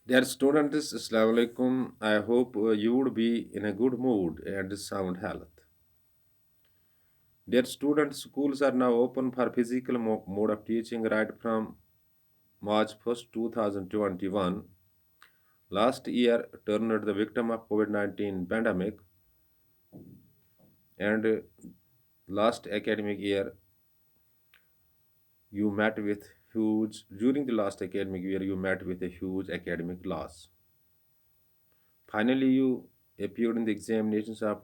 Dear students, Assalamu alaikum. I hope you would be in a good mood and sound health. Dear students, schools are now open for physical mode of teaching right from March 1st, 2021. Last year turned the victim of COVID-19 pandemic, and last academic year you met with huge during the last academic year you met with a huge academic loss. Finally, you appeared in the examinations of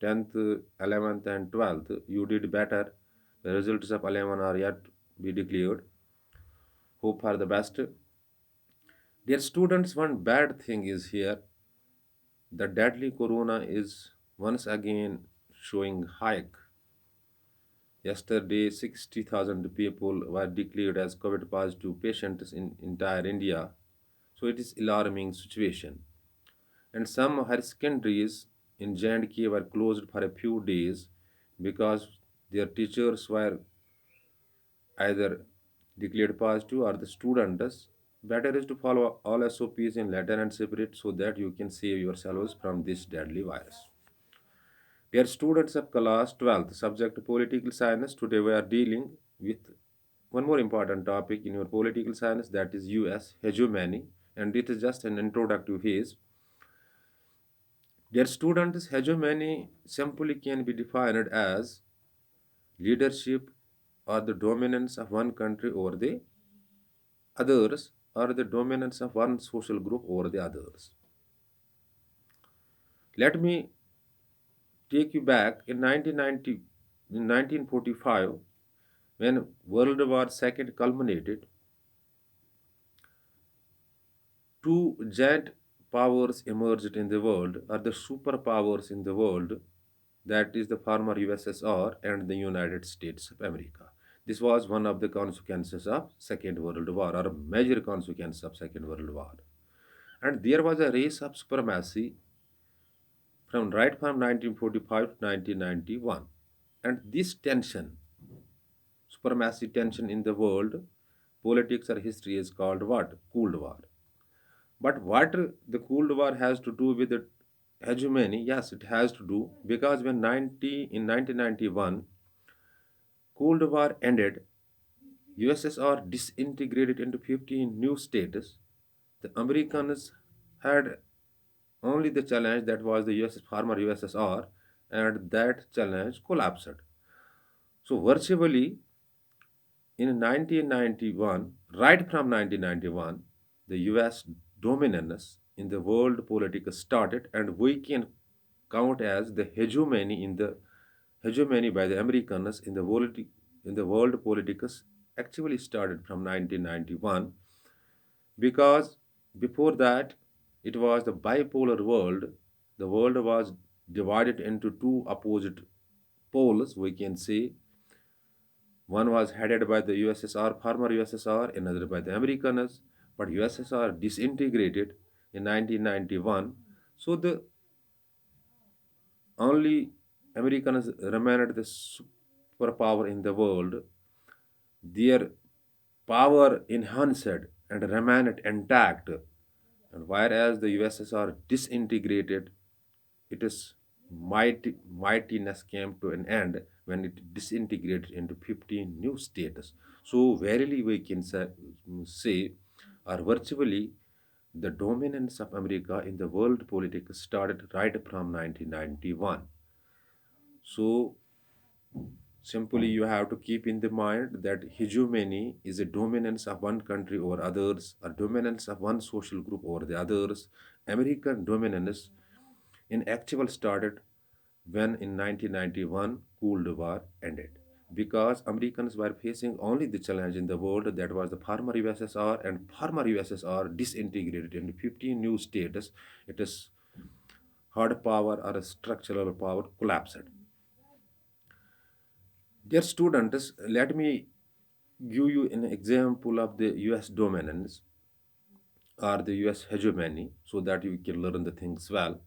10th, 11th, and 12th. You did better. The results of 11 are yet be declared. Hope for the best. Dear students, one bad thing is here. The deadly corona is once again showing hike. Yesterday, 60,000 people were declared as COVID positive patients in entire India. So it is alarming situation. And some higher secondaries in J&K were closed for a few days because their teachers were either declared positive or the students. Better is to follow all SOPs in letter and spirit so that you can save yourselves from this deadly virus. Dear students of class 12th, subject political science, today we are dealing with one more important topic in your political science, that is US hegemony, and it is just an introductory phase. Their students' hegemony simply can be defined as leadership or the dominance of one country over the others, or the dominance of one social group over the others. Let me take you back in 1990, in 1945, when World War II culminated. Two giant powers emerged in the world, or the superpowers in the world, that is the former USSR and the United States of America. This was one of the consequences of Second World War, or a major consequence of Second World War. And there was a race of supremacy from 1945 to 1991. And this tension, supremacy tension in the world, politics or history is called what? Cold War. But what the Cold War has to do with the hegemony? Yes, it has to do because in 1991 Cold War ended, USSR disintegrated into 15 new states. The Americans had only the challenge that was the former USSR, and that challenge collapsed. So virtually in 1991, right from 1991, the US dominance in the world politics started, and we can count as the hegemony by the Americans in the world politics actually started from 1991, because before that it was the bipolar world. The world was divided into two opposite poles, we can say. One was headed by the USSR, former USSR, another by the Americans, but USSR disintegrated in 1991. So the only Americans remained the superpower in the world. Their power enhanced and remained intact. And whereas the USSR disintegrated, its mightiness came to an end when it disintegrated into 15 new states. So, verily, we can say, or virtually, the dominance of America in the world politics started right from 1991. So, simply, you have to keep in the mind that hegemony is a dominance of one country over others, a dominance of one social group over the others. American dominance in actual started when in 1991 Cold War ended. Because Americans were facing only the challenge in the world, that was the former USSR, and former USSR disintegrated into 15 new states. It is hard power or a structural power collapsed. Dear students, let me give you an example of the US dominance or the US hegemony so that you can learn the things well.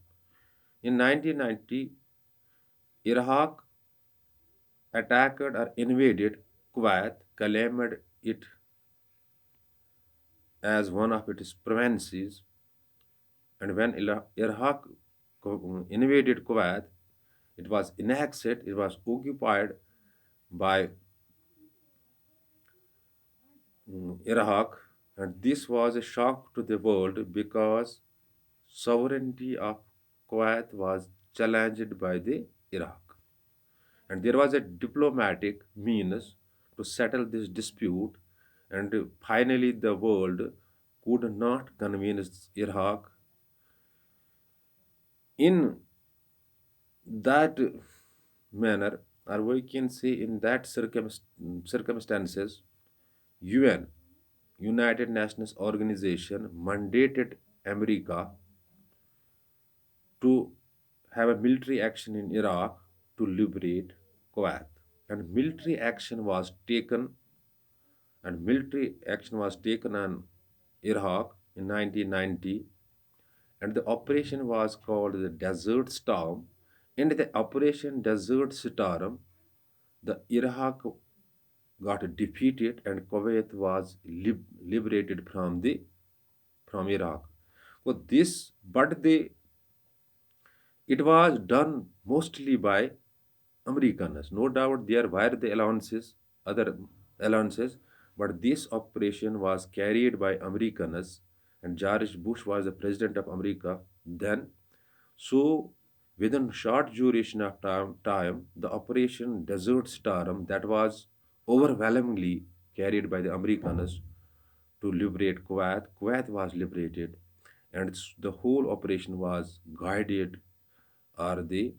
In 1990, Iraq attacked or invaded Kuwait, claimed it as one of its provinces. And when Iraq invaded Kuwait, it was annexed, it was occupied by Iraq, and this was a shock to the world because sovereignty of Kuwait was challenged by the Iraq. And there was a diplomatic means to settle this dispute, and finally the world could not convince Iraq in that manner, or we can say in that circumstances, UN, United Nations Organization, mandated America to have a military action in Iraq to liberate Kuwait. And military action was taken on Iraq in 1990, and the operation was called the Desert Storm. In the Operation Desert Storm, the Iraq got defeated and Kuwait was liberated from Iraq. So this, but it was done mostly by Americans. No doubt there were the allowances, other allowances, but this operation was carried by Americans, and George Bush was the president of America then. So within short duration of time, the Operation Desert Storm that was overwhelmingly carried by the Americans to liberate Kuwait. Kuwait was liberated, and the whole operation was guided or the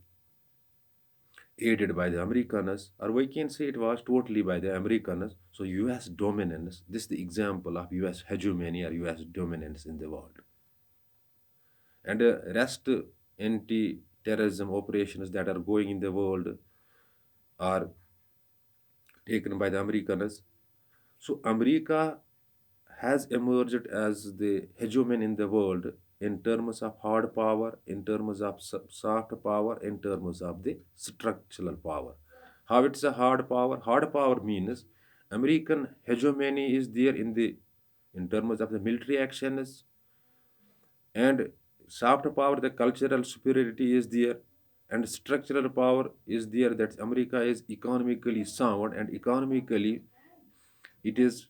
aided by the Americans, or we can say it was totally by the Americans. So US dominance, this is the example of US hegemony or US dominance in the world. And rest anti-terrorism operations that are going in the world are taken by the Americans. So America has emerged as the hegemon in the world in terms of hard power, in terms of soft power, in terms of the structural power. How it's a hard power? Hard power means American hegemony is there in terms of the military actions, and soft power, the cultural superiority is there, and structural power is there, that America is economically sound, and economically it is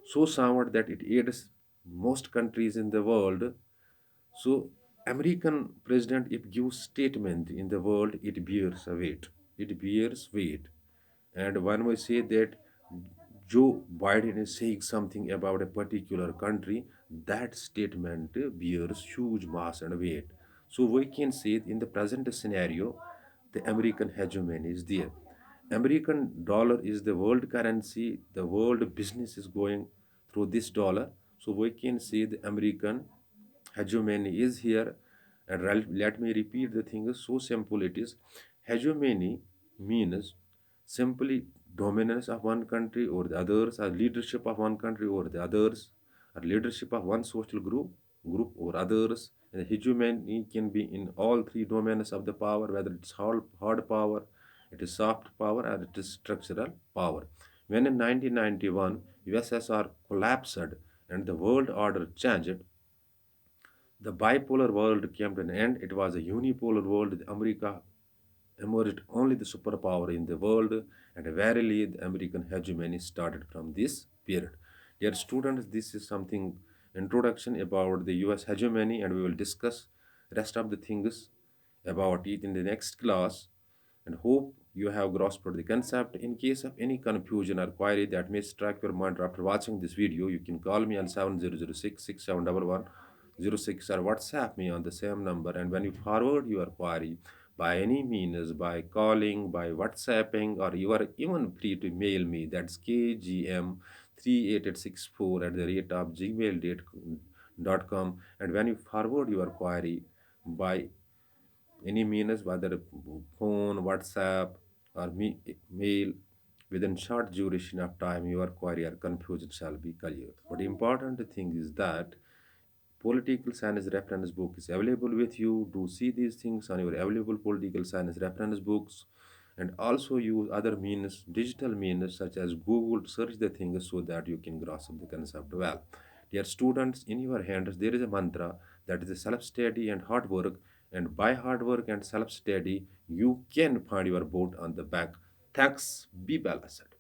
so sound that it aids most countries in the world. So American president, if gives statement in the world, it bears a weight. It bears weight. And one may say that Joe Biden is saying something about a particular country, that statement bears huge mass and weight. So we can say in the present scenario, the American hegemony is there. American dollar is the world currency, the world business is going through this dollar. So we can say the American hegemony is here. And let me repeat the thing, is so simple it is. Hegemony means simply dominance of one country or the others, or leadership of one country or the others, or leadership of one social group or others. And hegemony can be in all three domains of the power, whether it's hard power, it is soft power, or it is structural power. When in 1991 USSR collapsed and the world order changed, the bipolar world came to an end. It was a unipolar world. America emerged only the superpower in the world, and verily the American hegemony started from this period. Dear students, this is something introduction about the US hegemony, and we will discuss rest of the things about it in the next class, and hope you have grasped the concept. In case of any confusion or query that may strike your mind after watching this video, you can call me on 7006 671106 or WhatsApp me on the same number. And when you forward your query by any means, by calling, by WhatsApping, or you are even free to mail me, that's kgm38864 at the rate of gmail.com. And when you forward your query by any means, whether phone, WhatsApp, or mail, within short duration of time, your query or confusion shall be cleared. But important thing is that political science reference book is available with you. Do see these things on your available political science reference books, and also use other means, digital means such as Google to search the things so that you can grasp the concept well. Dear students, in your hands there is a mantra that is self study and hard work. And by hard work and self study, you can find your boat on the bank. Thanks. Be balanced.